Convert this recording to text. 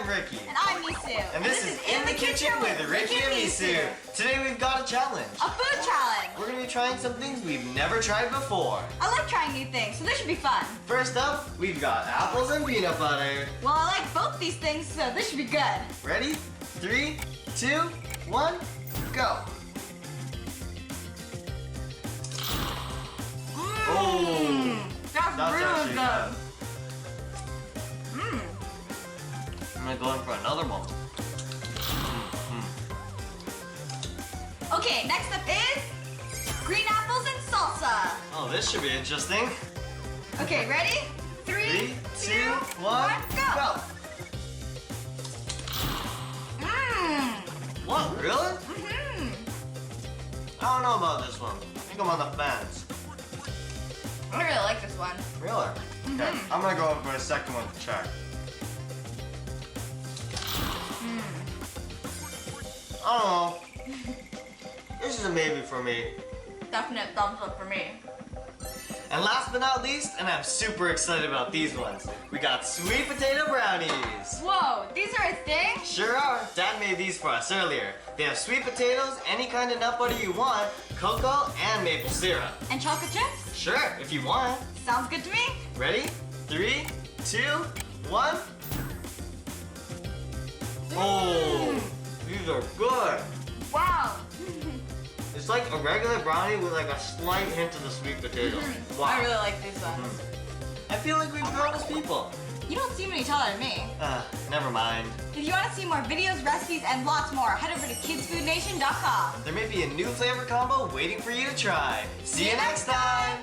Ricky. And I'm Misu. And this is In the Kitchen with RiKiMiSu. Today we've got a challenge. A food challenge. We're going to be trying some things we've never tried before. I like trying new things, so this should be fun. First up, we've got apples and peanut butter. Well, I like both these things, so this should be good. Ready? 3, 2, 1, go. That's really good. I'm gonna go in for another one. Okay, next up is green apples and salsa. Oh, this should be interesting. Okay, ready? 3, 2, 1, go. What, really? I don't know about this one. I think I'm on the fence. I really like this one. Really? Okay, I'm gonna go in for a second one to check. I don't know. This is a maybe for me. Definite thumbs up for me. And last but not least, and I'm super excited about these ones, we got sweet potato brownies. Whoa, these are a thing? Sure are. Dad made these for us earlier. They have sweet potatoes, any kind of nut butter you want, cocoa, and maple syrup. And chocolate chips? Sure, if you want. Sounds good to me. Ready? 3, 2, 1. Oh, these are good. Wow. It's like a regular brownie with like a slight hint of the sweet potato. Wow. I really like these ones. I feel like we've grown as people. You don't seem any taller than me. Never mind. If you want to see more videos, recipes, and lots more, head over to kidsfoodnation.com. There may be a new flavor combo waiting for you to try. See you next time!